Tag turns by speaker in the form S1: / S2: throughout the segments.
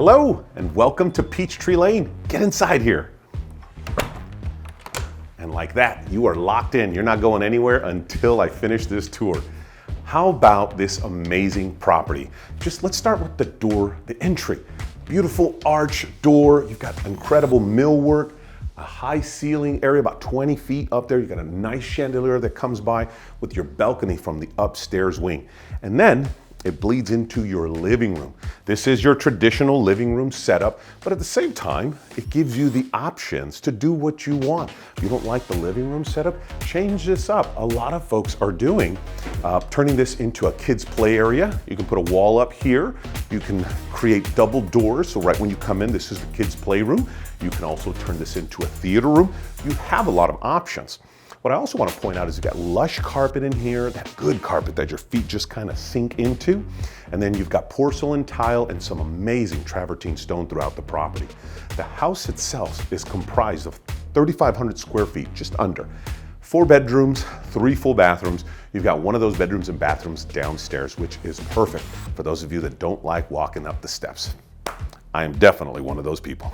S1: Hello, and welcome to Peachtree Lane. Get inside here. And like that, you are locked in. You're not going anywhere until I finish this tour. How about this amazing property? Let's start with the door, the entry. Beautiful arch door. You've got incredible millwork, a high ceiling area, about 20 feet up there. You've got a nice chandelier that comes by with your balcony from the upstairs wing. And then it bleeds into your living room. This is your traditional living room setup, but at the same time, it gives you the options to do what you want. If you don't like the living room setup, change this up. A lot of folks are doing, turning this into a kids' play area. You can put a wall up here. You can create double doors, so right when you come in, this is the kids' playroom. You can also turn this into a theater room. You have a lot of options. What I also want to point out is you've got lush carpet in here, that good carpet that your feet just kind of sink into. And then you've got porcelain tile and some amazing travertine stone throughout the property. The house itself is comprised of 3,500 square feet, just under. 4 bedrooms, 3 full bathrooms. You've got one of those bedrooms and bathrooms downstairs, which is perfect for those of you that don't like walking up the steps. I am definitely one of those people.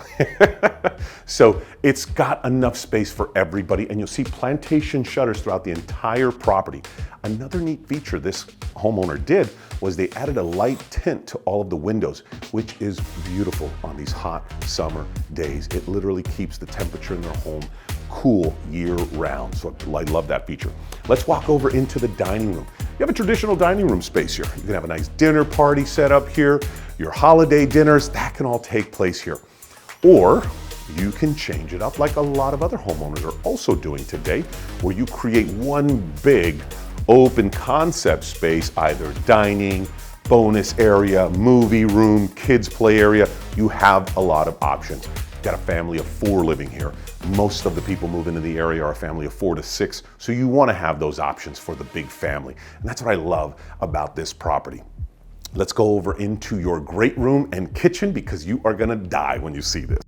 S1: So it's got enough space for everybody, and you'll see plantation shutters throughout the entire property. Another neat feature this homeowner did was they added a light tint to all of the windows, which is beautiful on these hot summer days. It literally keeps the temperature in their home cool year round. So I love that feature. Let's walk over into the dining room. You have a traditional dining room space here. You can have a nice dinner party set up here. Your holiday dinners, that can all take place here. Or you can change it up like a lot of other homeowners are also doing today, where you create one big open concept space, either dining, bonus area, movie room, kids play area. You have a lot of options. You've got a family of 4 living here. Most of the people moving into the area are a family of 4 to 6, so you want to have those options for the big family. And that's what I love about this property. Let's go over into your great room and kitchen, because you are going to die when you see this.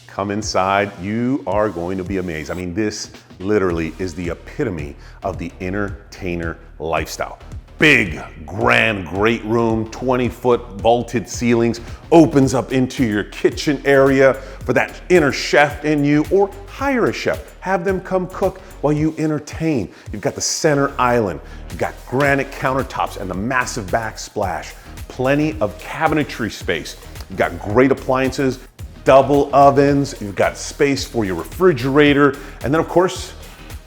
S1: Come inside, you are going to be amazed. I mean, this literally is the epitome of the entertainer lifestyle. Big, grand, great room, 20-foot vaulted ceilings, opens up into your kitchen area for that inner chef in you, or hire a chef. Have them come cook while you entertain. You've got the center island. You've got granite countertops and the massive backsplash. Plenty of cabinetry space. You've got great appliances, double ovens. You've got space for your refrigerator. And then, of course,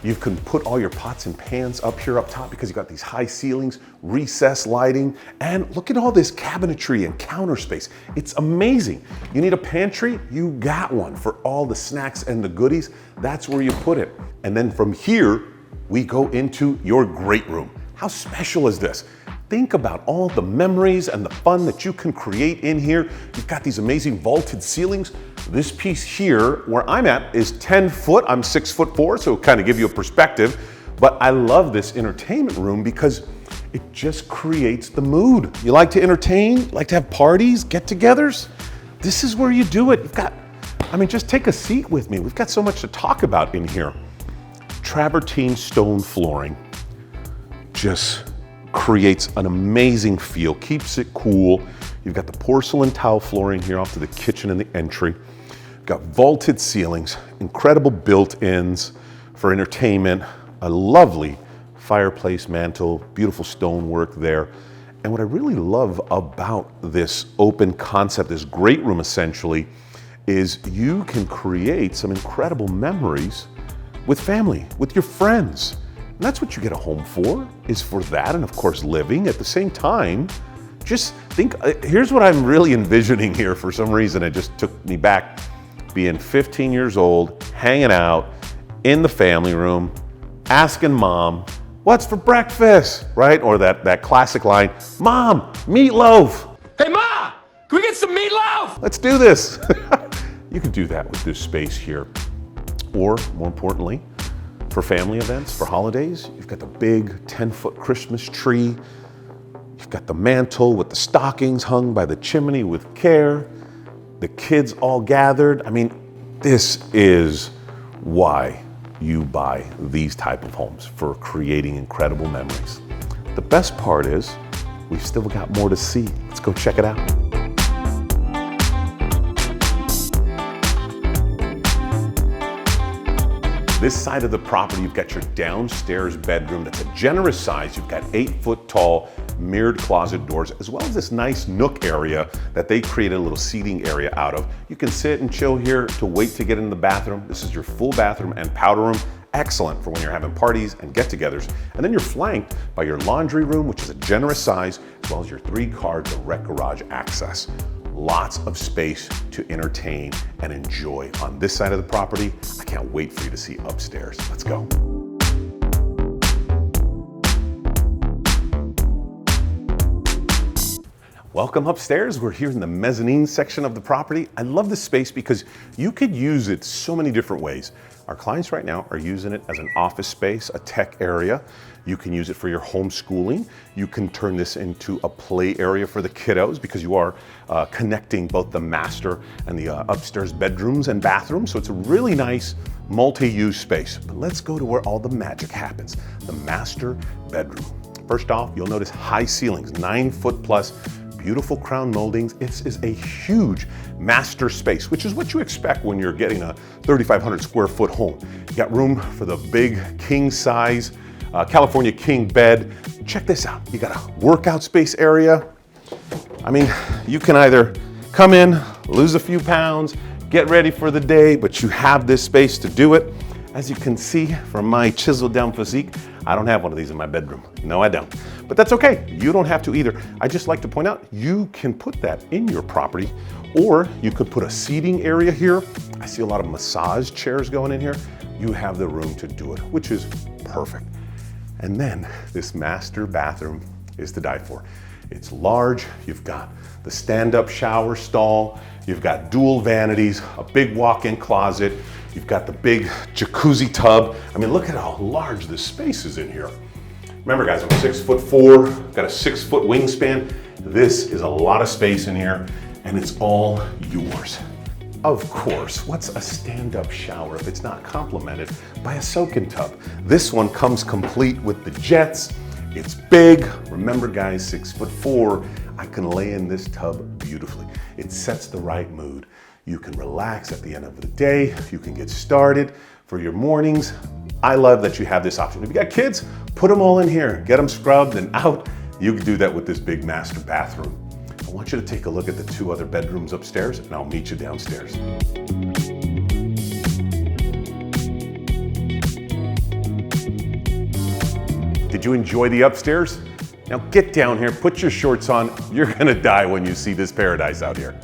S1: you can put all your pots and pans up here up top, because you've got these high ceilings, recessed lighting, and look at all this cabinetry and counter space. It's amazing. You need a pantry? You got one for all the snacks and the goodies. That's where you put it. And then from here, we go into your great room. How special is this? Think about all the memories and the fun that you can create in here. You've got these amazing vaulted ceilings. This piece here, where I'm at, is 10 foot. I'm 6'4", so it'll kind of give you a perspective. But I love this entertainment room because it just creates the mood. You like to entertain? You like to have parties, get-togethers? This is where you do it. Just take a seat with me. We've got so much to talk about in here. Travertine stone flooring just creates an amazing feel, keeps it cool. You've got the porcelain tile flooring here off to the kitchen and the entry. You've got vaulted ceilings, incredible built-ins for entertainment, a lovely fireplace mantle, beautiful stonework there. And what I really love about this open concept, this great room essentially, is you can create some incredible memories with family, with your friends. And that's what you get a home for, is for that, and of course living. At the same time, just think, here's what I'm really envisioning here. For some reason, it just took me back, being 15 years old, hanging out in the family room, asking mom, what's for breakfast, right? Or that classic line, Mom, meatloaf.
S2: Hey Ma, can we get some meatloaf?
S1: Let's do this. You can do that with this space here. Or more importantly, for family events, for holidays, you've got the big 10-foot Christmas tree. You've got the mantle with the stockings hung by the chimney with care. The kids all gathered. This is why you buy these type of homes for creating incredible memories. The best part is we've still got more to see. Let's go check it out. This side of the property, you've got your downstairs bedroom that's a generous size. You've got 8-foot tall mirrored closet doors, as well as this nice nook area that they created a little seating area out of. You can sit and chill here to wait to get in the bathroom. This is your full bathroom and powder room. Excellent for when you're having parties and get-togethers. And then you're flanked by your laundry room, which is a generous size, as well as your 3-car direct garage access. Lots of space to entertain and enjoy on this side of the property. I can't wait for you to see upstairs. Let's go. Welcome upstairs. We're here in the mezzanine section of the property. I love this space because you could use it so many different ways. Our clients right now are using it as an office space, a tech area. You can use it for your homeschooling. You can turn this into a play area for the kiddos because you are connecting both the master and the upstairs bedrooms and bathrooms. So it's a really nice multi-use space. But let's go to where all the magic happens, the master bedroom. First off, you'll notice high ceilings, 9-foot plus, beautiful crown moldings. This is a huge master space, which is what you expect when you're getting a 3,500 square foot home. You got room for the big king size California king bed. Check this out. You got a workout space area. I mean, you can either come in, lose a few pounds, get ready for the day, but you have this space to do it. As you can see from my chiseled down physique, I don't have one of these in my bedroom. No, I don't. But that's okay. You don't have to either. I just like to point out, you can put that in your property, or you could put a seating area here. I see a lot of massage chairs going in here. You have the room to do it, which is perfect. And then this master bathroom is to die for. It's large. You've got the stand-up shower stall. You've got dual vanities, a big walk-in closet. You've got the big jacuzzi tub. I mean, look at how large this space is in here. Remember guys, I'm 6'4", got a 6-foot wingspan. This is a lot of space in here and it's all yours. Of course, what's a stand-up shower if it's not complemented by a soak-in tub? This one comes complete with the jets. It's big. Remember guys, 6'4", I can lay in this tub beautifully. It sets the right mood. You can relax at the end of the day. You can get started for your mornings. I love that you have this option. If you got kids, put them all in here. Get them scrubbed and out. You can do that with this big master bathroom. I want you to take a look at the 2 other bedrooms upstairs and I'll meet you downstairs. Did you enjoy the upstairs? Now get down here, put your shorts on. You're gonna die when you see this paradise out here.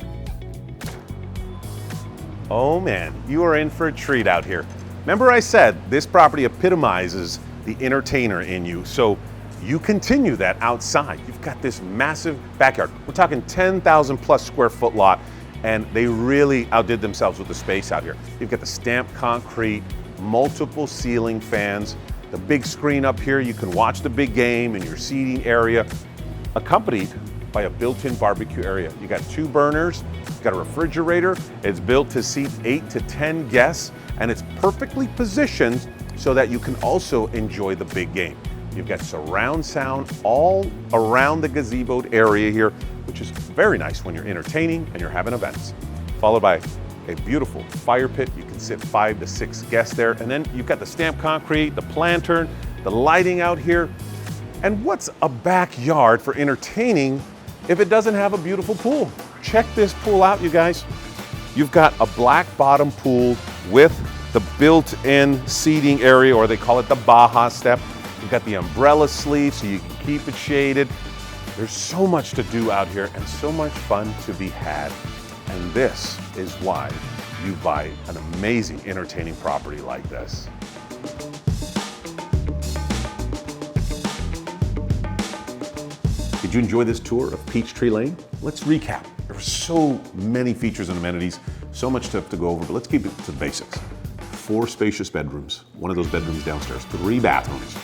S1: Oh man, you are in for a treat out here. Remember I said this property epitomizes the entertainer in you, so you continue that outside. You've got this massive backyard. We're talking 10,000 plus square foot lot, and they really outdid themselves with the space out here. You've got the stamped concrete, multiple ceiling fans, the big screen up here. You can watch the big game in your seating area, accompanied by a built-in barbecue area. You got 2 burners, you've got a refrigerator. It's built to seat 8 to 10 guests, and it's perfectly positioned so that you can also enjoy the big game. You've got surround sound all around the gazeboed area here, which is very nice when you're entertaining and you're having events. Followed by a beautiful fire pit. You can sit 5 to 6 guests there. And then you've got the stamped concrete, the lantern, the lighting out here. And what's a backyard for entertaining if it doesn't have a beautiful pool? Check this pool out, you guys. You've got a black bottom pool with the built-in seating area, or they call it the Baja step. You've got the umbrella sleeve so you can keep it shaded. There's so much to do out here and so much fun to be had. And this is why you buy an amazing entertaining property like this. Did you enjoy this tour of Peachtree Lane? Let's recap. There are so many features and amenities, so much stuff to go over, but let's keep it to the basics. 4 spacious bedrooms, one of those bedrooms downstairs, 3 bathrooms,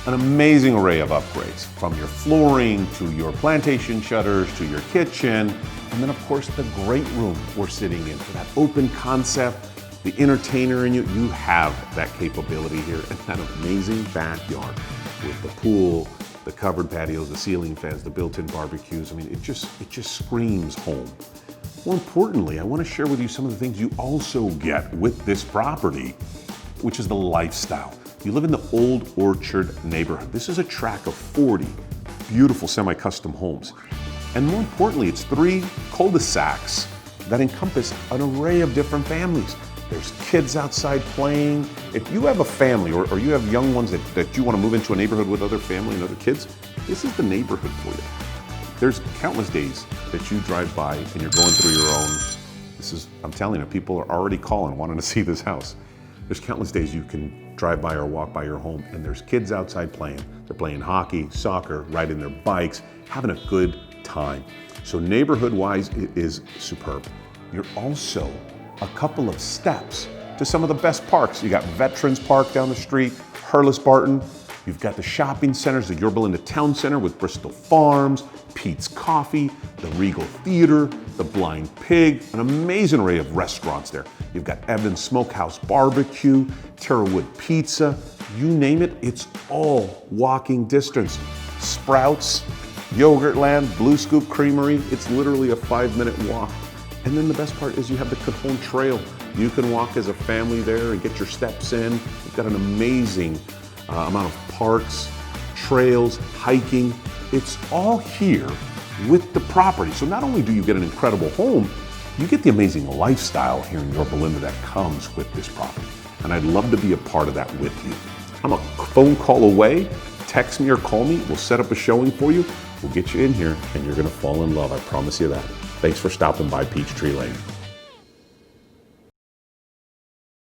S1: an amazing array of upgrades, from your flooring to your plantation shutters to your kitchen, and then of course the great room we're sitting in for that open concept. the entertainer in you, you have that capability here. And that amazing backyard with the pool, the covered patios, the ceiling fans, the built-in barbecues. I mean, it just screams home. More importantly, I want to share with you some of the things you also get with this property, which is the lifestyle. You live in the Old Orchard neighborhood. This is a tract of 40 beautiful semi-custom homes. And more importantly, it's 3 cul-de-sacs that encompass an array of different families. There's kids outside playing. If you have a family or you have young ones that you want to move into a neighborhood with other family and other kids, this is the neighborhood for you. There's countless days that you drive by and you're going through your own, I'm telling you, people are already calling, wanting to see this house. There's countless days you can drive by or walk by your home and there's kids outside playing. They're playing hockey, soccer, riding their bikes, having a good time. So neighborhood-wise, it is superb. You're also a couple of steps to some of the best parks. You got Veterans Park down the street, Hurlis Barton. You've got the shopping centers, the Yorba Linda Town Center with Bristol Farms, Pete's Coffee, the Regal Theater, the Blind Pig, an amazing array of restaurants there. You've got Evans Smokehouse Barbecue, Terrawood Pizza, you name it, it's all walking distance. Sprouts, Yogurtland, Blue Scoop Creamery, it's literally a 5-minute walk. And then the best part is you have the Cajon Trail. You can walk as a family there and get your steps in. You've got an amazing amount of parks, trails, hiking. It's all here with the property. So not only do you get an incredible home, you get the amazing lifestyle here in Yorba Linda that comes with this property. And I'd love to be a part of that with you. I'm a phone call away. Text me or call me. We'll set up a showing for you. We'll get you in here and you're gonna fall in love. I promise you that. Thanks for stopping by Peachtree Lane.